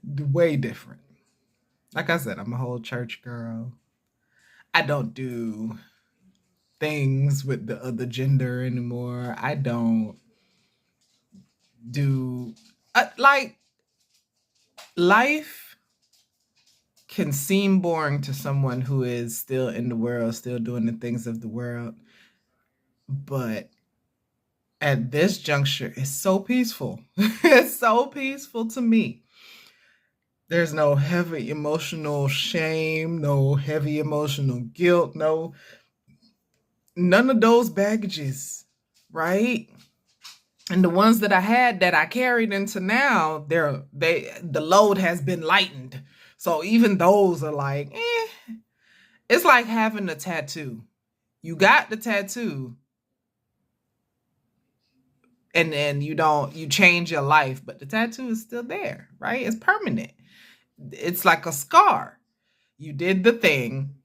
way different. Like I said, I'm a whole church girl. I don't do things with the other gender anymore. I don't do like life can seem boring to someone who is still in the world, still doing the things of the world. But at this juncture, it's so peaceful. It's so peaceful to me. There's no heavy emotional shame, no heavy emotional guilt, none of those baggages, right? And the ones that I had that I carried into now, the load has been lightened. So even those are like, it's like having a tattoo. You got the tattoo, and then you change your life, but the tattoo is still there, right? It's permanent. It's like a scar. You did the thing,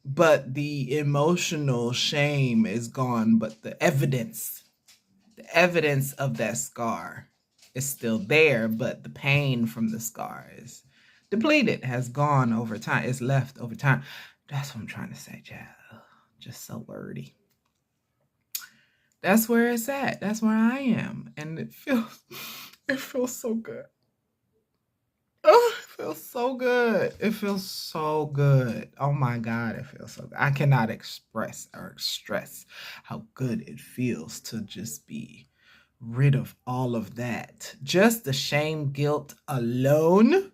but the emotional shame is gone, but the evidence of that scar is still there, but the pain from the scar is depleted, has gone over time. It's left over time. That's what I'm trying to say, child. Just so wordy. That's where it's at. That's where I am. And it feels so good. Oh, it feels so good. It feels so good. Oh my God, it feels so good. I cannot express or stress how good it feels to just be rid of all of that. Just the shame, guilt alone.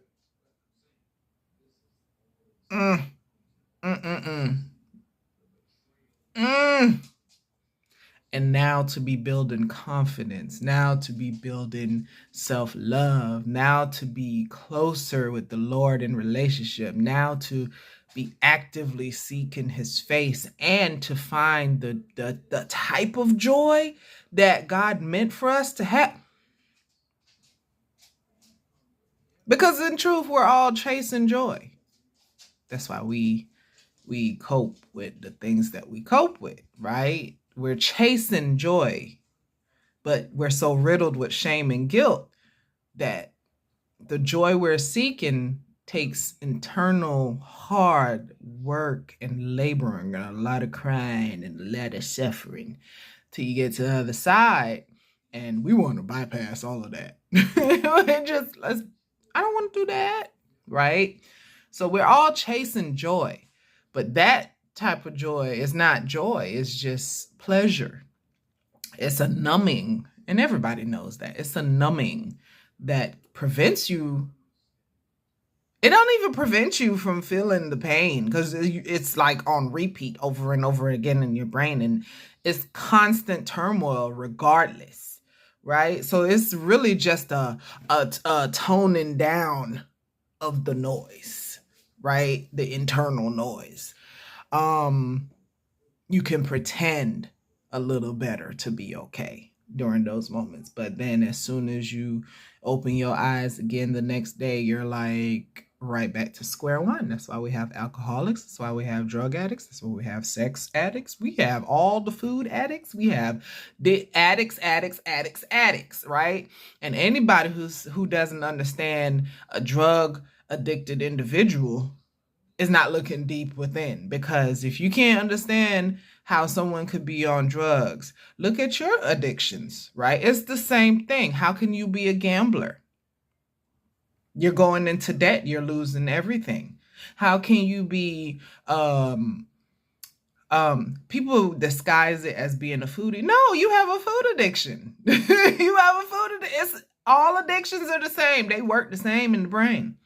And now to be building confidence, now to be building self-love, now to be closer with the Lord in relationship, now to be actively seeking his face and to find the type of joy that God meant for us to have. Because in truth, we're all chasing joy. That's why we cope with the things that we cope with, right? We're chasing joy, but we're so riddled with shame and guilt that the joy we're seeking takes internal hard work and laboring and a lot of crying and a lot of suffering till you get to the other side. And we want to bypass all of that. I don't want to do that, right? So we're all chasing joy, but that type of joy is not joy. It's just pleasure. It's a numbing, and everybody knows that. It's a numbing that prevents you. It don't even prevent you from feeling the pain because it's like on repeat over and over again in your brain, and it's constant turmoil regardless, right? So it's really just a toning down of the noise, right? The internal noise. You can pretend a little better to be okay during those moments. But then as soon as you open your eyes again the next day, you're like right back to square one. That's why we have alcoholics. That's why we have drug addicts. That's why we have sex addicts. We have all the food addicts. We have the addicts, right? And anybody who doesn't understand a drug addicted individual is not looking deep within, because if you can't understand how someone could be on drugs, look at your addictions, right? It's the same thing. How can you be a gambler? You're going into debt. You're losing everything. How can you be, people disguise it as being a foodie. No, you have a food addiction. You have a food addiction. All addictions are the same. They work the same in the brain.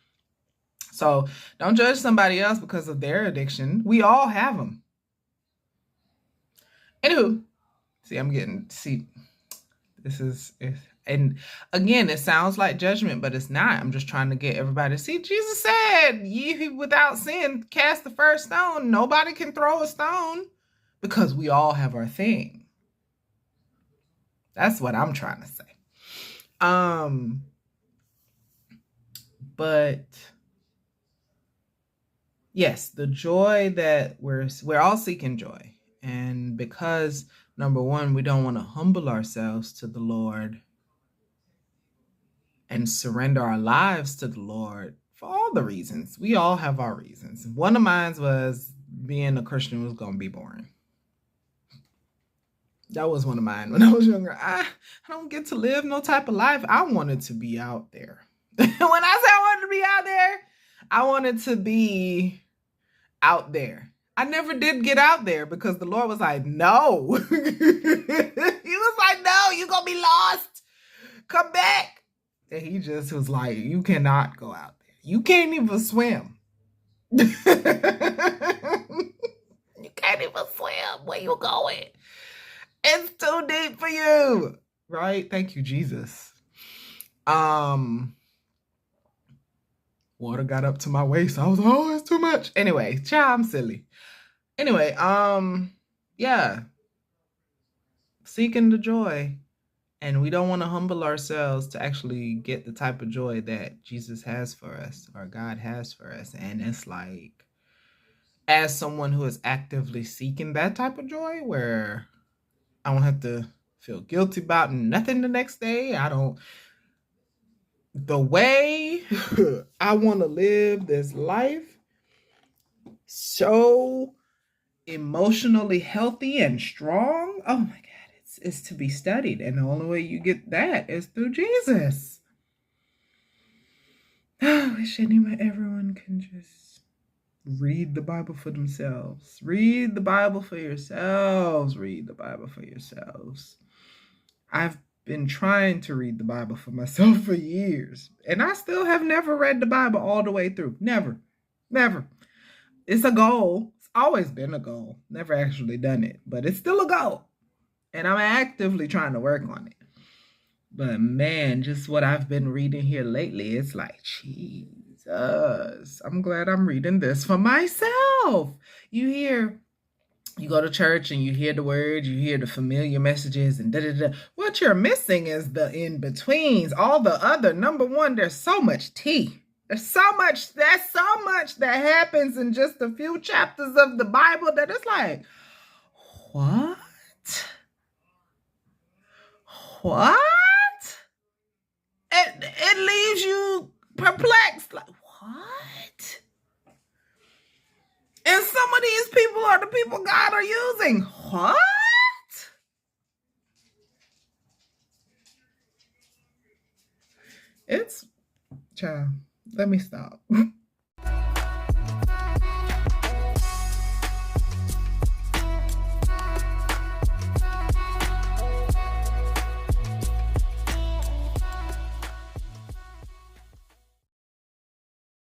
So don't judge somebody else because of their addiction. We all have them. Anywho, this is And again, it sounds like judgment, but it's not. I'm just trying to get everybody to see. Jesus said, ye without sin cast the first stone. Nobody can throw a stone because we all have our thing. That's what I'm trying to say. But yes, the joy that we're all seeking joy. And because number one, we don't want to humble ourselves to the Lord and surrender our lives to the Lord for all the reasons. We all have our reasons. One of mine was being a Christian was going to be boring. That was one of mine when I was younger. I don't get to live no type of life. I wanted to be out there. When I say I wanted to be out there, I wanted to be out there. I never did get out there because the Lord was like, no. He was like, no, you're going to be lost. Come back. And he just was like, you cannot go out there. You can't even swim. You can't even swim. Where you going? It's too deep for you. Right? Thank you, Jesus. Water got up to my waist. I was like, oh, it's too much. Anyway, child, I'm silly. Anyway, yeah. Seeking the joy. And we don't want to humble ourselves to actually get the type of joy that Jesus has for us or God has for us. And it's like, as someone who is actively seeking that type of joy where I don't have to feel guilty about nothing the next day. The way I want to live this life so emotionally healthy and strong. Oh my God. Is to be studied, and the only way you get that is through Jesus. I wish everyone can just read the Bible for themselves. Read the Bible for yourselves. Read the Bible for yourselves. I've been trying to read the Bible for myself for years, and I still have never read the Bible all the way through. Never. It's a goal. It's always been a goal. Never actually done it, but it's still a goal. And I'm actively trying to work on it. But man, just what I've been reading here lately, it's like, Jesus, I'm glad I'm reading this for myself. You go to church and you hear the words, you hear the familiar messages and da-da-da. What you're missing is the in-betweens. All the other, number one, there's so much tea. There's so much that happens in just a few chapters of the Bible that it's like, what? What? It leaves you perplexed. Like, what? And some of these people are the people God are using. What? Child, let me stop.